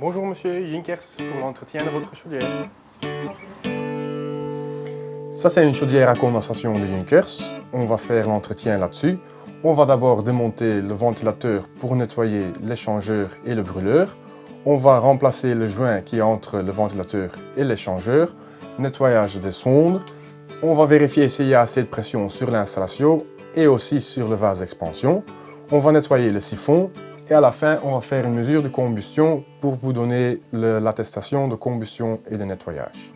Bonjour monsieur Jinkers pour l'entretien de votre chaudière. Ça c'est une chaudière à condensation de Jinkers. On va faire l'entretien là-dessus. On va d'abord démonter le ventilateur pour nettoyer l'échangeur et le brûleur. On va remplacer le joint qui est entre le ventilateur et l'échangeur. Nettoyage des sondes. On va vérifier s'il y a assez de pression sur l'installation et aussi sur le vase d'expansion. On va nettoyer le siphon et à la fin, on va faire une mesure de combustion pour vous donner l'attestation de combustion et de nettoyage.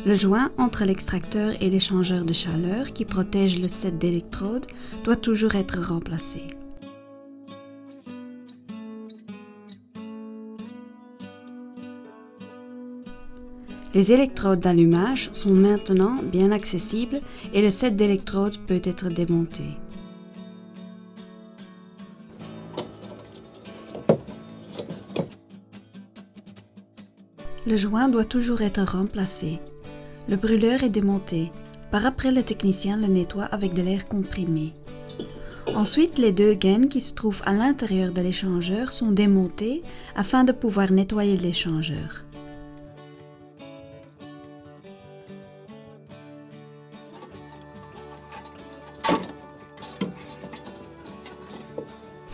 Le joint entre l'extracteur et l'échangeur de chaleur qui protège le set d'électrodes doit toujours être remplacé. Les électrodes d'allumage sont maintenant bien accessibles et le set d'électrodes peut être démonté. Le joint doit toujours être remplacé. Le brûleur est démonté. Par après, le technicien le nettoie avec de l'air comprimé. Ensuite, les deux gaines qui se trouvent à l'intérieur de l'échangeur sont démontées afin de pouvoir nettoyer l'échangeur.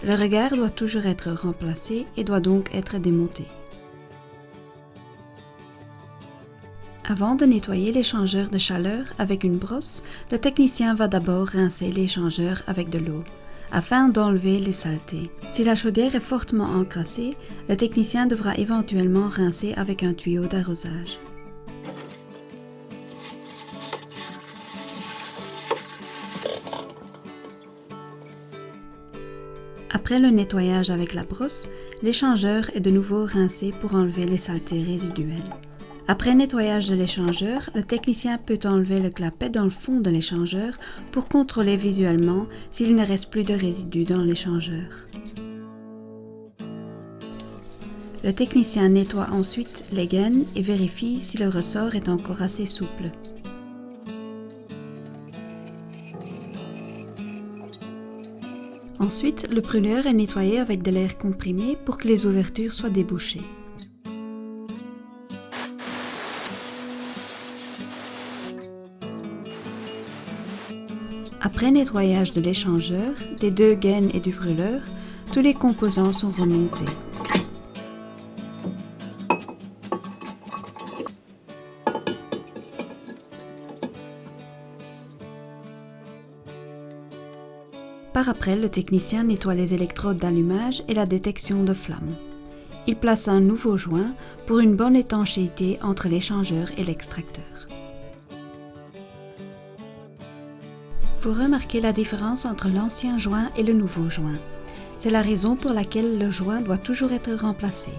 Le regard doit toujours être remplacé et doit donc être démonté. Avant de nettoyer l'échangeur de chaleur avec une brosse, le technicien va d'abord rincer l'échangeur avec de l'eau, afin d'enlever les saletés. Si la chaudière est fortement encrassée, le technicien devra éventuellement rincer avec un tuyau d'arrosage. Après le nettoyage avec la brosse, l'échangeur est de nouveau rincé pour enlever les saletés résiduelles. Après nettoyage de l'échangeur, le technicien peut enlever le clapet dans le fond de l'échangeur pour contrôler visuellement s'il ne reste plus de résidus dans l'échangeur. Le technicien nettoie ensuite les gaines et vérifie si le ressort est encore assez souple. Ensuite, le brûleur est nettoyé avec de l'air comprimé pour que les ouvertures soient débouchées. Après nettoyage de l'échangeur, des deux gaines et du brûleur, tous les composants sont remontés. Par après, le technicien nettoie les électrodes d'allumage et la détection de flammes. Il place un nouveau joint pour une bonne étanchéité entre l'échangeur et l'extracteur. Vous remarquez la différence entre l'ancien joint et le nouveau joint. C'est la raison pour laquelle le joint doit toujours être remplacé.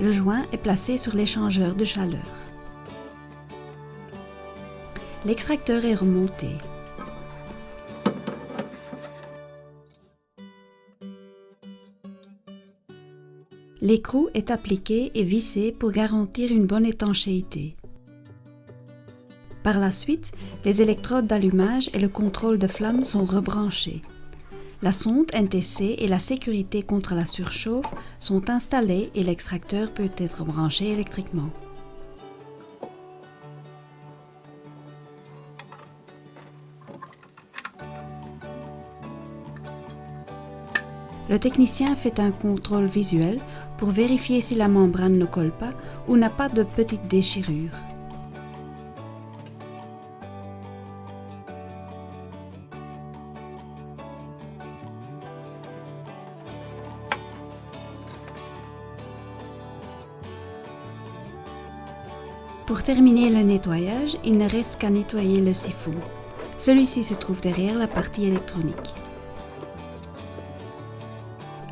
Le joint est placé sur l'échangeur de chaleur. L'extracteur est remonté. L'écrou est appliqué et vissé pour garantir une bonne étanchéité. Par la suite, les électrodes d'allumage et le contrôle de flamme sont rebranchés. La sonde NTC et la sécurité contre la surchauffe sont installées et l'extracteur peut être branché électriquement. Le technicien fait un contrôle visuel pour vérifier si la membrane ne colle pas ou n'a pas de petites déchirures. Pour terminer le nettoyage, il ne reste qu'à nettoyer le siphon. Celui-ci se trouve derrière la partie électronique.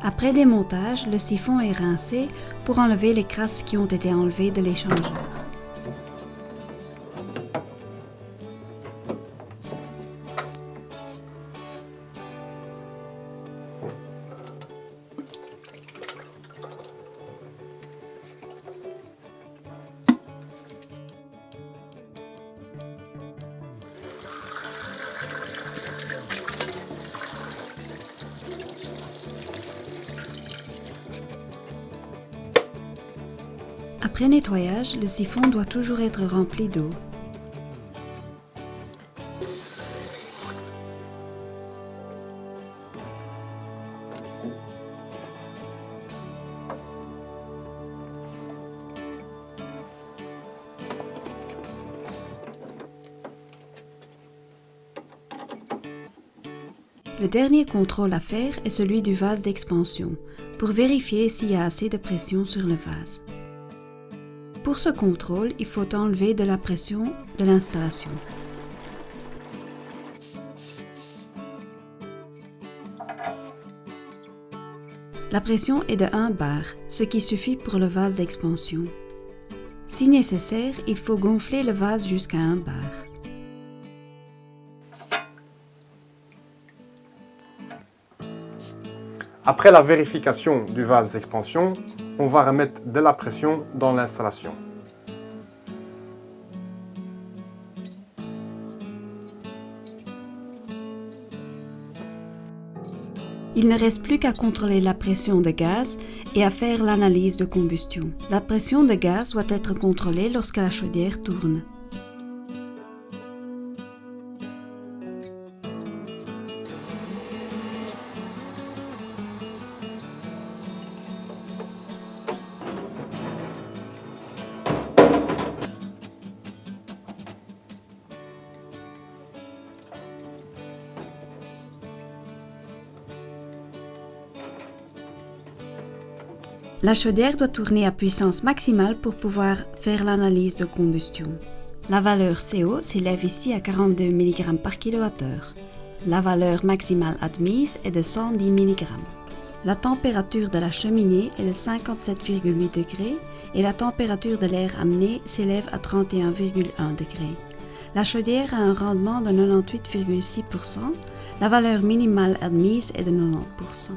Après démontage, le siphon est rincé pour enlever les crasses qui ont été enlevées de l'échangeur. Après nettoyage, le siphon doit toujours être rempli d'eau. Le dernier contrôle à faire est celui du vase d'expansion, pour vérifier s'il y a assez de pression sur le vase. Pour ce contrôle, il faut enlever de la pression de l'installation. La pression est de 1 bar, ce qui suffit pour le vase d'expansion. Si nécessaire, il faut gonfler le vase jusqu'à 1 bar. Après la vérification du vase d'expansion, on va remettre de la pression dans l'installation. Il ne reste plus qu'à contrôler la pression de gaz et à faire l'analyse de combustion. La pression de gaz doit être contrôlée lorsque la chaudière tourne. La chaudière doit tourner à puissance maximale pour pouvoir faire l'analyse de combustion. La valeur CO s'élève ici à 42 mg par kWh. La valeur maximale admise est de 110 mg. La température de la cheminée est de 57,8 degrés et la température de l'air amené s'élève à 31,1 degrés. La chaudière a un rendement de 98,6%. La valeur minimale admise est de 90%.